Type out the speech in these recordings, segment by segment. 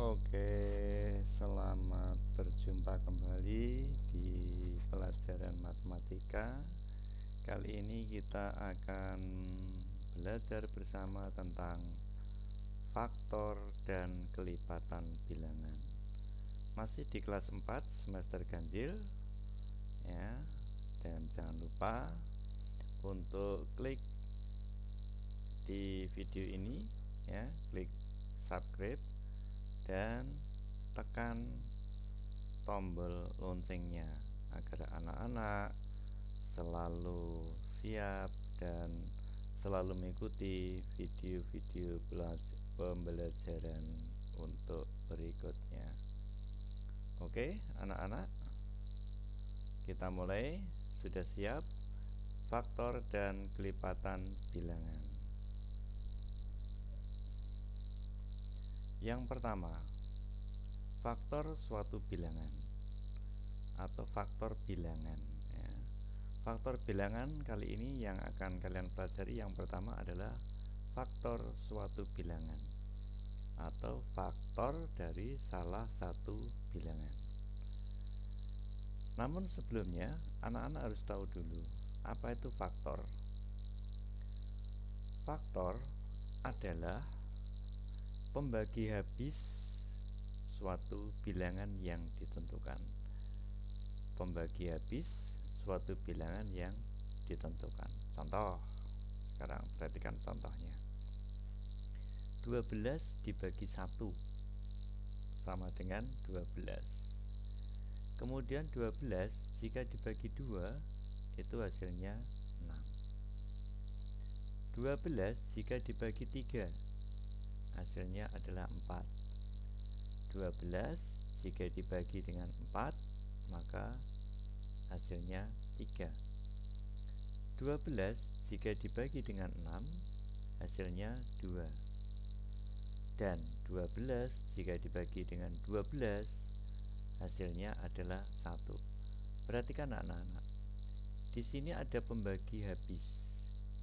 Oke, selamat berjumpa kembali di pelajaran matematika. Kali ini kita akan belajar bersama tentang faktor dan kelipatan bilangan. Masih di kelas 4 semester ganjil ya. Dan jangan lupa untuk klik di video ini ya, klik subscribe dan tekan tombol loncengnya agar anak-anak selalu siap dan selalu mengikuti video-video pembelajaran untuk berikutnya. Oke, anak-anak, kita mulai. Sudah siap? Faktor dan kelipatan bilangan. Yang pertama, faktor suatu bilangan atau faktor bilangan ya. Faktor bilangan kali ini yang akan kalian pelajari yang pertama adalah faktor suatu bilangan atau faktor dari salah satu bilangan. Namun sebelumnya anak-anak harus tahu dulu apa itu faktor. Faktor adalah pembagi habis suatu bilangan yang ditentukan. Pembagi habis suatu bilangan yang ditentukan. Contoh, sekarang perhatikan contohnya. 12 dibagi 1 sama dengan 12. Kemudian 12 jika dibagi 2 itu hasilnya 6. 12 jika dibagi 3 hasilnya adalah 4. 12 jika dibagi dengan 4 maka hasilnya 3. 12 jika dibagi dengan 6 hasilnya 2. Dan 12 jika dibagi dengan 12 hasilnya adalah 1. Perhatikan anak-anak. Di sini ada pembagi habis.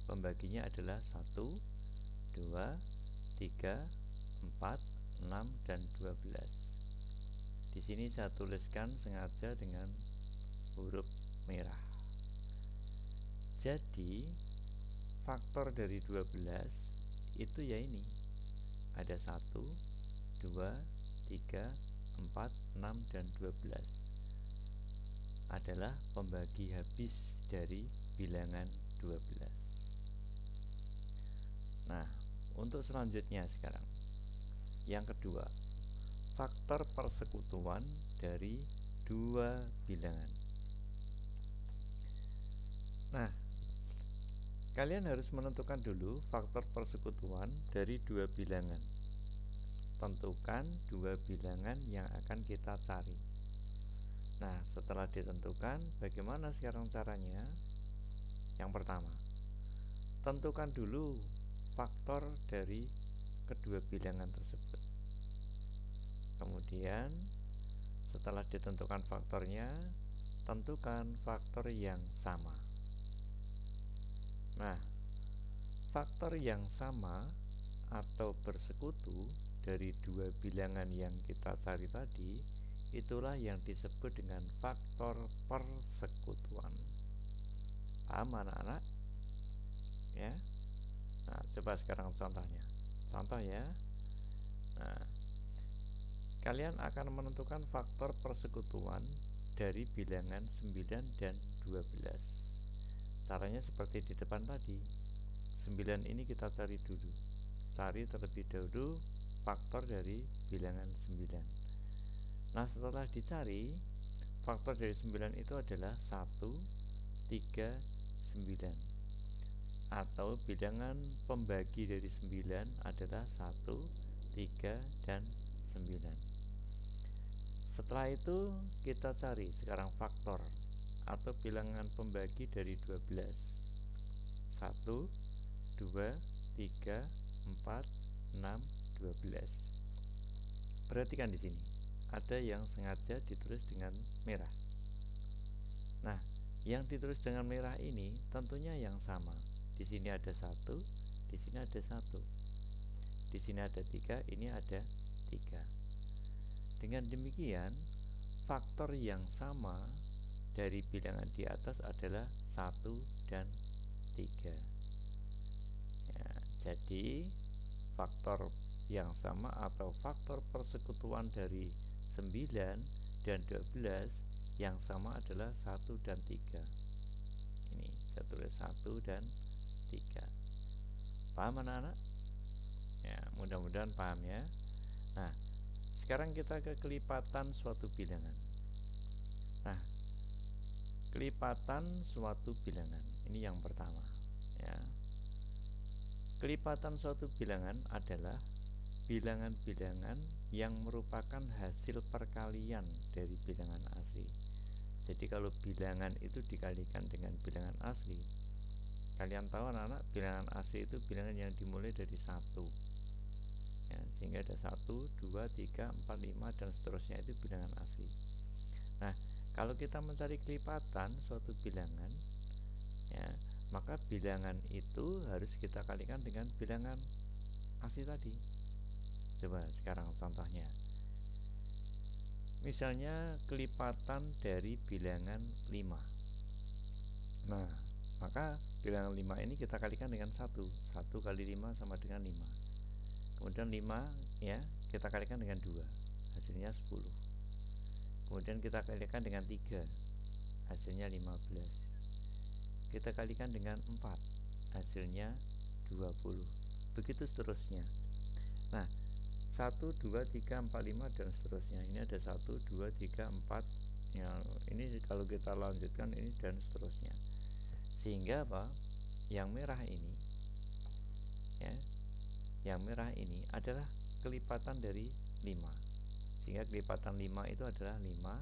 Pembaginya adalah 1, 2, 3, 4, 6, dan 12. Di sini saya tuliskan sengaja dengan huruf merah. Jadi faktor dari 12 itu ya ini. Ada 1, 2, 3, 4, 6, dan 12. Adalah pembagi habis dari bilangan 12. Nah, untuk selanjutnya sekarang, yang kedua, faktor persekutuan dari dua bilangan. Nah, kalian harus menentukan dulu faktor persekutuan dari dua bilangan. Tentukan dua bilangan yang akan kita cari. Nah, setelah ditentukan, bagaimana sekarang caranya? Yang pertama, tentukan dulu faktor dari kedua bilangan tersebut. Kemudian setelah ditentukan faktornya, tentukan faktor yang sama. Nah, faktor yang sama atau bersekutu dari dua bilangan yang kita cari tadi, itulah yang disebut dengan faktor persekutuan. Paham anak-anak? Ya. Nah, coba sekarang contohnya. Contoh ya. Nah, kalian akan menentukan faktor persekutuan dari bilangan 9 dan 12. Caranya seperti di depan tadi. 9 ini kita cari dulu. Cari terlebih dahulu faktor dari bilangan 9. Nah, setelah dicari, faktor dari 9 itu adalah 1, 3, 9. Atau bilangan pembagi dari 9 adalah 1, 3, dan 9. Setelah itu kita cari sekarang faktor atau bilangan pembagi dari 12. 1, 2, 3, 4, 6, 12. Perhatikan di sini. Ada yang sengaja ditulis dengan merah. Nah, yang ditulis dengan merah ini tentunya yang sama. Di sini ada 1, di sini ada 1. Di sini ada 3, ini ada 3. Dengan demikian, faktor yang sama dari bilangan di atas adalah 1 dan 3. Ya, jadi faktor yang sama atau faktor persekutuan dari 9 dan 12 yang sama adalah 1 dan 3. Ini saya tulis 1 dan 3. Paham anak-anak? Ya, mudah-mudahan paham ya. Nah, sekarang kita ke kelipatan suatu bilangan. Nah, kelipatan suatu bilangan ini yang pertama ya. Kelipatan suatu bilangan adalah bilangan-bilangan yang merupakan hasil perkalian dari bilangan asli. Jadi kalau bilangan itu dikalikan dengan bilangan asli, kalian tahu anak-anak, bilangan asli itu bilangan yang dimulai dari 1 ya, sehingga ada 1, 2, 3, 4, 5 dan seterusnya, itu bilangan asli. Nah, kalau kita mencari kelipatan suatu bilangan ya, maka bilangan itu harus kita kalikan dengan bilangan asli tadi. Coba sekarang contohnya. Misalnya kelipatan dari bilangan 5. Nah, maka bilangan 5 ini kita kalikan dengan 1. 1 kali 5 sama dengan 5. Kemudian 5 ya, kita kalikan dengan 2. Hasilnya 10. Kemudian kita kalikan dengan 3. Hasilnya 15. Kita kalikan dengan 4. Hasilnya 20. Begitu seterusnya. Nah, 1, 2, 3, 4, 5 dan seterusnya. Ini ada 1, 2, 3, 4 ya, ini kalau kita lanjutkan ini dan seterusnya. Sehingga apa? Yang merah ini ya, yang merah ini adalah kelipatan dari 5. Sehingga kelipatan 5 itu adalah 5,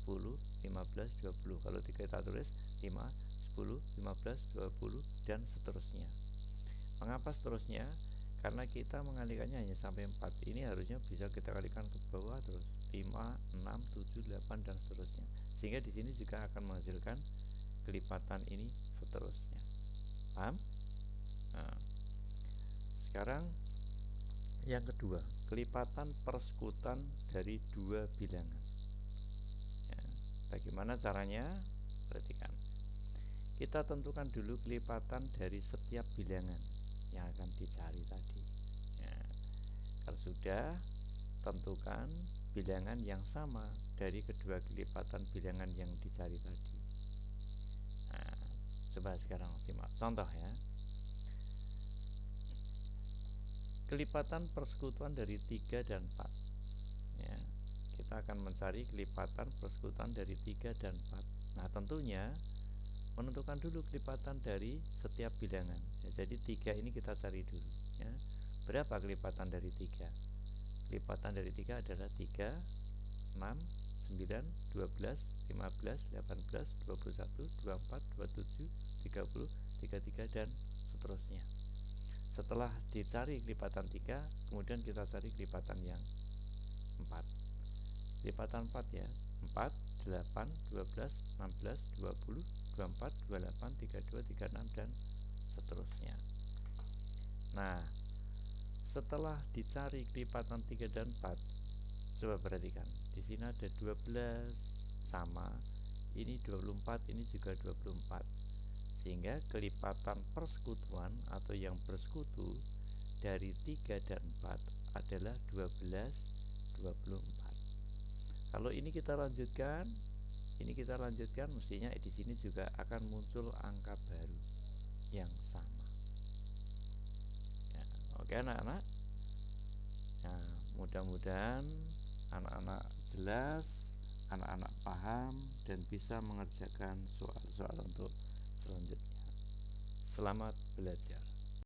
10, 15, 20. Kalau kita tulis 5, 10, 15, 20 dan seterusnya. Mengapa seterusnya? Karena kita mengalikannya hanya sampai 4. Ini harusnya bisa kita kalikan ke bawah terus 5, 6, 7, 8 dan seterusnya. Sehingga di sini juga akan menghasilkan kelipatan ini seterusnya. Paham? Nah, sekarang yang kedua, kelipatan persekutuan dari 2 bilangan. Ya, bagaimana caranya? Perhatikan. Kita tentukan dulu kelipatan dari setiap bilangan yang akan dicari tadi ya. Kalau sudah, tentukan bilangan yang sama dari kedua kelipatan bilangan yang dicari tadi. Nah, coba sekarang simak contoh ya. Kelipatan persekutuan dari 3 dan 4 ya. Kita akan mencari kelipatan persekutuan dari 3 dan 4. Nah, tentunya menentukan dulu kelipatan dari setiap bilangan ya, jadi 3 ini kita cari dulu ya. Berapa kelipatan dari 3? Kelipatan dari 3 adalah 3, 6, 9, 12, 15, 18, 21, 24, 27, 30, 33 dan seterusnya. Setelah dicari kelipatan 3, kemudian kita cari kelipatan yang 4. Kelipatan 4 ya, 4, 8, 12, 16, 20, 24, 28, 32, 36 dan seterusnya. Nah, setelah dicari kelipatan 3 dan 4, coba perhatikan. Di sini ada 12 sama, ini 24, ini juga 24. Sehingga kelipatan persekutuan atau yang bersekutu dari 3 dan 4 adalah 12, 24. Kalau ini kita lanjutkan, mestinya di sini juga akan muncul angka baru yang sama. Ya, oke anak-anak. Nah, mudah-mudahan anak-anak jelas, anak-anak paham dan bisa mengerjakan soal-soal untuk selanjutnya. Selamat belajar.